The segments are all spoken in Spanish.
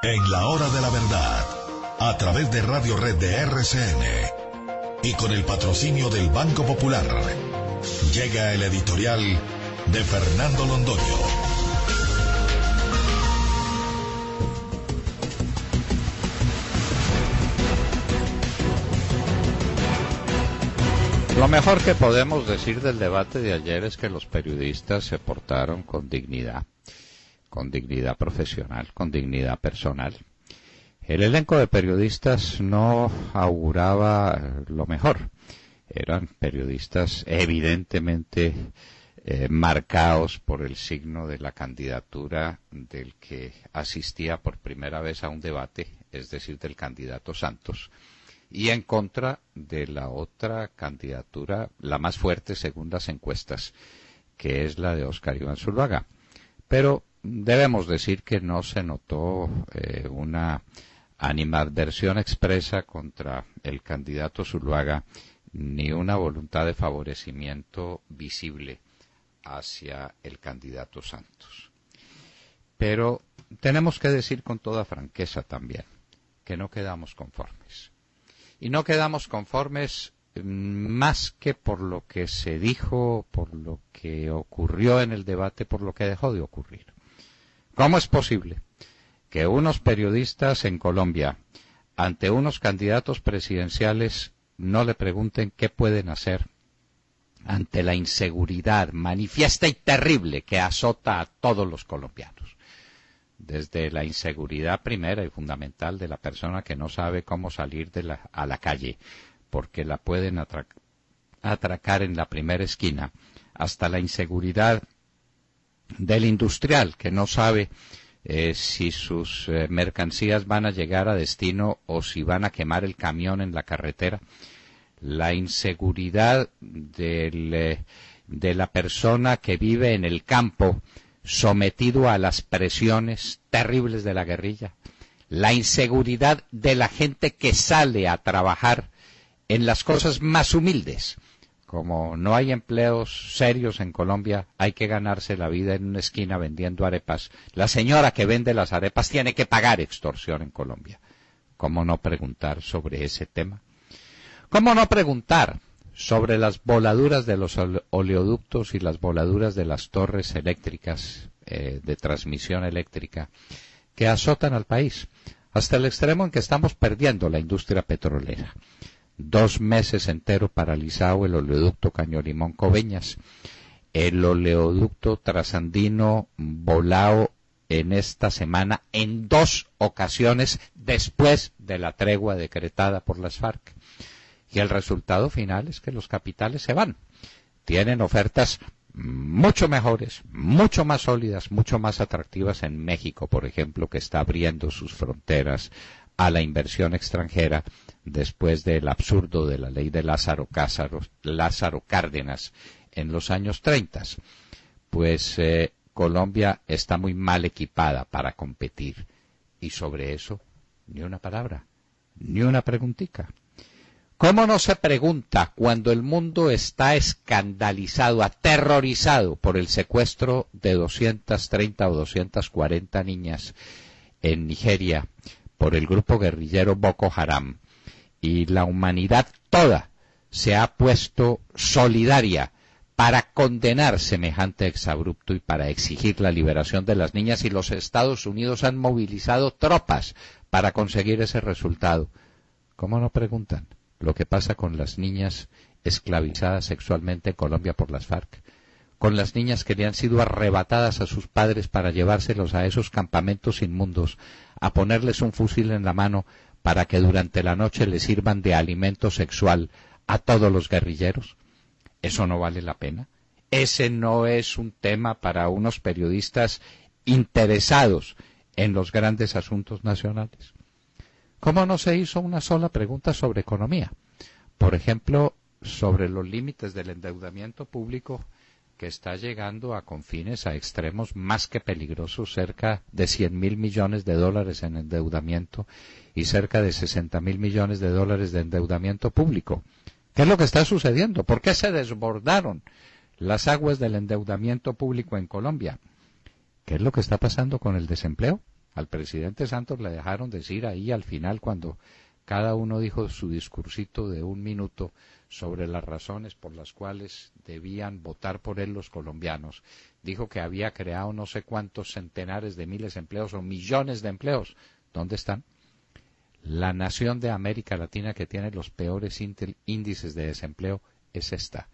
En la hora de la verdad, a través de Radio Red de RCN y con el patrocinio del Banco Popular, llega el editorial de Fernando Londoño. Lo mejor que podemos decir del debate de ayer es que los periodistas se portaron con dignidad profesional, con dignidad personal. El elenco de periodistas no auguraba lo mejor. Eran periodistas evidentemente marcados por el signo de la candidatura del que asistía por primera vez a un debate, es decir, del candidato Santos, y en contra de la otra candidatura, la más fuerte según las encuestas, que es la de Óscar Iván Zuluaga. Pero debemos decir que no se notó una animadversión expresa contra el candidato Zuluaga, ni una voluntad de favorecimiento visible hacia el candidato Santos. Pero tenemos que decir con toda franqueza también que no quedamos conformes. Y no quedamos conformes más que por lo que se dijo, por lo que ocurrió en el debate, por lo que dejó de ocurrir. ¿Cómo es posible que unos periodistas en Colombia, ante unos candidatos presidenciales, no le pregunten qué pueden hacer ante la inseguridad manifiesta y terrible que azota a todos los colombianos? Desde la inseguridad primera y fundamental de la persona que no sabe cómo salir a la calle porque la pueden atracar en la primera esquina, hasta la inseguridad del industrial que no sabe si sus mercancías van a llegar a destino o si van a quemar el camión en la carretera, la inseguridad de la persona que vive en el campo sometido a las presiones terribles de la guerrilla, la inseguridad de la gente que sale a trabajar en las cosas más humildes. Como no hay empleos serios en Colombia, hay que ganarse la vida en una esquina vendiendo arepas. La señora que vende las arepas tiene que pagar extorsión en Colombia. ¿Cómo no preguntar sobre ese tema? ¿Cómo no preguntar sobre las voladuras de los oleoductos y las voladuras de las torres eléctricas de transmisión eléctrica que azotan al país, hasta el extremo en que estamos perdiendo la industria petrolera? 2 meses entero paralizado el oleoducto Caño-Limón-Coveñas, el oleoducto trasandino volado en esta semana en 2 ocasiones después de la tregua decretada por las FARC. Y el resultado final es que los capitales se van. Tienen ofertas mucho mejores, mucho más sólidas, mucho más atractivas en México, por ejemplo, que está abriendo sus fronteras a la inversión extranjera después del absurdo de la ley de Lázaro Cárdenas en los años 30. Pues Colombia está muy mal equipada para competir. Y sobre eso, ni una palabra, ni una preguntica. ¿Cómo no se pregunta cuando el mundo está escandalizado, aterrorizado por el secuestro de 230 o 240 niñas en Nigeria por el grupo guerrillero Boko Haram, y la humanidad toda se ha puesto solidaria para condenar semejante exabrupto y para exigir la liberación de las niñas, y los Estados Unidos han movilizado tropas para conseguir ese resultado? ¿Cómo no preguntan lo que pasa con las niñas esclavizadas sexualmente en Colombia por las FARC? Con las niñas que le han sido arrebatadas a sus padres para llevárselos a esos campamentos inmundos, a ponerles un fusil en la mano para que durante la noche les sirvan de alimento sexual a todos los guerrilleros. ¿Eso no vale la pena? ¿Ese no es un tema para unos periodistas interesados en los grandes asuntos nacionales? ¿Cómo no se hizo una sola pregunta sobre economía? Por ejemplo, sobre los límites del endeudamiento público, que está llegando a confines, a extremos más que peligrosos, cerca de 100.000 millones de dólares en endeudamiento y cerca de 60.000 millones de dólares de endeudamiento público. ¿Qué es lo que está sucediendo? ¿Por qué se desbordaron las aguas del endeudamiento público en Colombia? ¿Qué es lo que está pasando con el desempleo? Al presidente Santos le dejaron decir ahí al final, cuando cada uno dijo su discursito de 1 minuto sobre las razones por las cuales debían votar por él los colombianos, dijo que había creado no sé cuántos centenares de miles de empleos o millones de empleos. ¿Dónde están? La nación de América Latina que tiene los peores índices de desempleo es esta.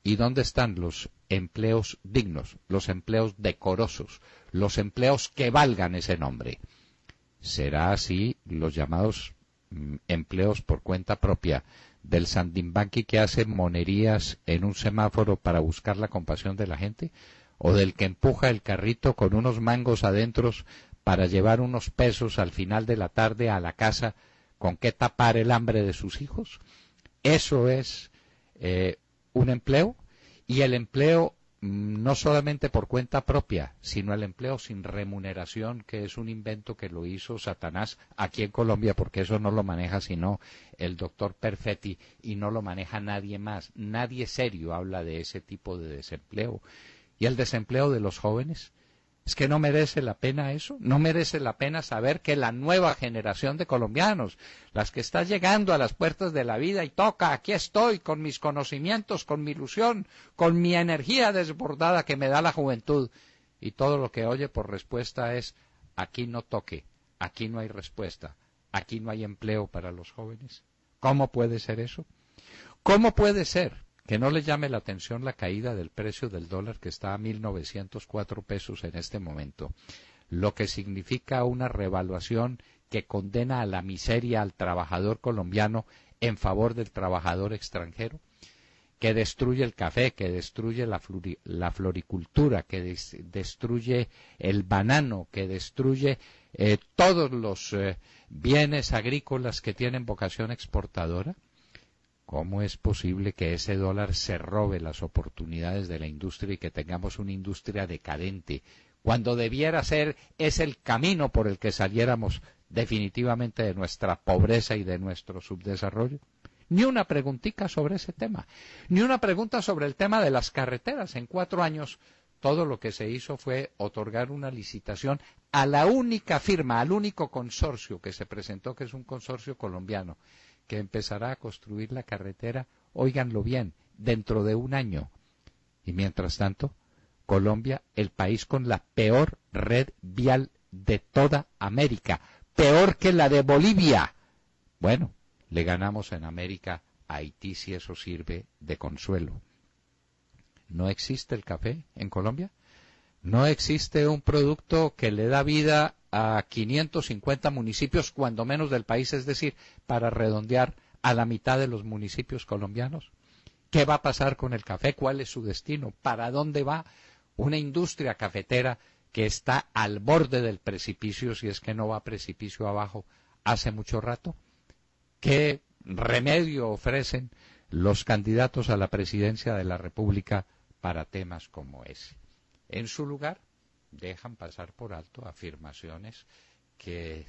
¿Y dónde están los empleos dignos, los empleos decorosos, los empleos que valgan ese nombre? ¿Será así los llamados empleos por cuenta propia del sandimbanqui que hace monerías en un semáforo para buscar la compasión de la gente? ¿O del que empuja el carrito con unos mangos adentro para llevar unos pesos al final de la tarde a la casa con que tapar el hambre de sus hijos? Eso es un empleo, y el empleo no solamente por cuenta propia, sino el empleo sin remuneración, que es un invento que lo hizo Satanás aquí en Colombia, porque eso no lo maneja sino el doctor Perfetti y no lo maneja nadie más. Nadie serio habla de ese tipo de desempleo. ¿Y el desempleo de los jóvenes? ¿Es que no merece la pena eso? ¿No merece la pena saber que la nueva generación de colombianos, las que está llegando a las puertas de la vida y toca, aquí estoy, con mis conocimientos, con mi ilusión, con mi energía desbordada que me da la juventud, y todo lo que oye por respuesta es, aquí no toque, aquí no hay respuesta, aquí no hay empleo para los jóvenes? ¿Cómo puede ser eso? ¿Cómo puede ser que no le llame la atención la caída del precio del dólar, que está a 1.904 pesos en este momento, lo que significa una revaluación que condena a la miseria al trabajador colombiano en favor del trabajador extranjero, que destruye el café, que destruye la floricultura, que destruye el banano, que destruye todos los bienes agrícolas que tienen vocación exportadora? ¿Cómo es posible que ese dólar se robe las oportunidades de la industria y que tengamos una industria decadente, cuando debiera ser ese el camino por el que saliéramos definitivamente de nuestra pobreza y de nuestro subdesarrollo? Ni una preguntita sobre ese tema, ni una pregunta sobre el tema de las carreteras. En 4 años todo lo que se hizo fue otorgar una licitación a la única firma, al único consorcio que se presentó, que es un consorcio colombiano, que empezará a construir la carretera, óiganlo bien, dentro de 1 año. Y mientras tanto, Colombia, el país con la peor red vial de toda América, peor que la de Bolivia. Bueno, le ganamos en América a Haití, si eso sirve de consuelo. ¿No existe el café en Colombia? ¿No existe un producto que le da vida a 550 municipios, cuando menos del país, es decir, para redondear a la mitad de los municipios colombianos? ¿Qué va a pasar con el café? ¿Cuál es su destino? ¿Para dónde va una industria cafetera que está al borde del precipicio, si es que no va a precipicio abajo, hace mucho rato? ¿Qué remedio ofrecen los candidatos a la presidencia de la República para temas como ese? En su lugar, dejan pasar por alto afirmaciones que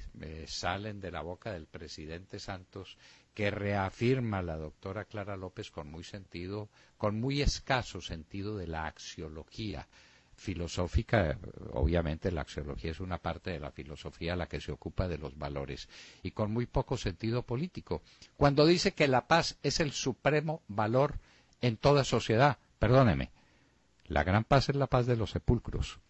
salen de la boca del presidente Santos, que reafirma la doctora Clara López con muy escaso sentido de la axiología filosófica. Obviamente la axiología es una parte de la filosofía la que se ocupa de los valores, y con muy poco sentido político, cuando dice que la paz es el supremo valor en toda sociedad. Perdóneme, la gran paz es la paz de los sepulcros.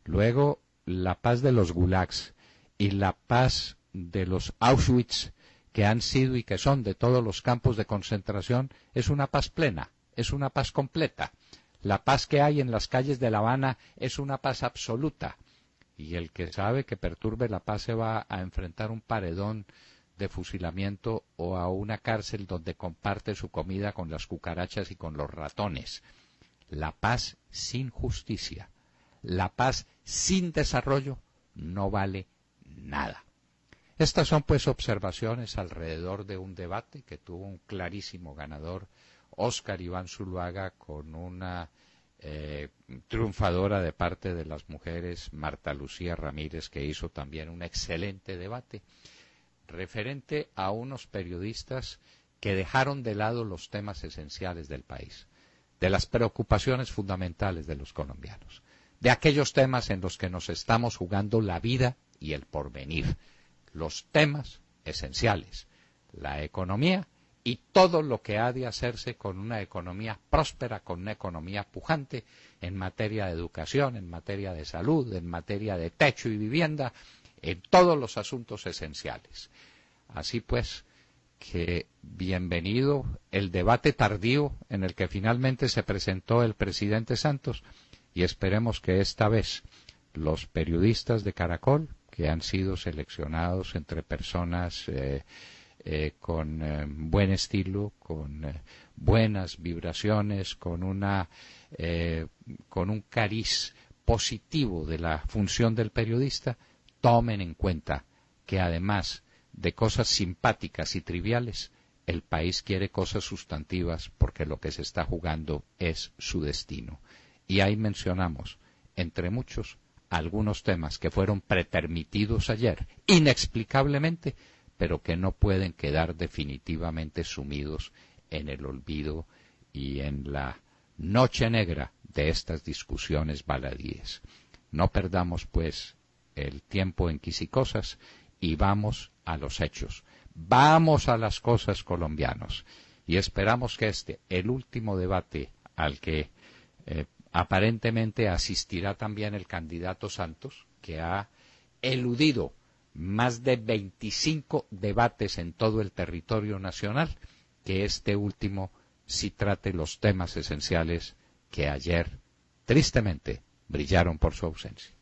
Luego, la paz de los gulags y la paz de los Auschwitz, que han sido y que son de todos los campos de concentración, es una paz plena, es una paz completa. La paz que hay en las calles de La Habana es una paz absoluta. Y el que sabe que perturbe la paz se va a enfrentar un paredón de fusilamiento o a una cárcel donde comparte su comida con las cucarachas y con los ratones. La paz sin justicia, la paz sin desarrollo no vale nada. Estas son pues observaciones alrededor de un debate que tuvo un clarísimo ganador, Óscar Iván Zuluaga, con una triunfadora de parte de las mujeres, Marta Lucía Ramírez, que hizo también un excelente debate referente a unos periodistas que dejaron de lado los temas esenciales del país, de las preocupaciones fundamentales de los colombianos, de aquellos temas en los que nos estamos jugando la vida y el porvenir. Los temas esenciales, la economía y todo lo que ha de hacerse con una economía próspera, con una economía pujante en materia de educación, en materia de salud, en materia de techo y vivienda, en todos los asuntos esenciales. Así pues, que bienvenido el debate tardío en el que finalmente se presentó el presidente Santos, y esperemos que esta vez los periodistas de Caracol, que han sido seleccionados entre personas con buen estilo, con buenas vibraciones, con un cariz positivo de la función del periodista, tomen en cuenta que además de cosas simpáticas y triviales, el país quiere cosas sustantivas porque lo que se está jugando es su destino. Y ahí mencionamos, entre muchos, algunos temas que fueron pretermitidos ayer, inexplicablemente, pero que no pueden quedar definitivamente sumidos en el olvido y en la noche negra de estas discusiones baladíes. No perdamos, pues, el tiempo en quisicosas y vamos a los hechos. Vamos a las cosas, colombianos, y esperamos que el último debate al que aparentemente asistirá también el candidato Santos, que ha eludido más de 25 debates en todo el territorio nacional, que este último sí trate los temas esenciales que ayer, tristemente, brillaron por su ausencia.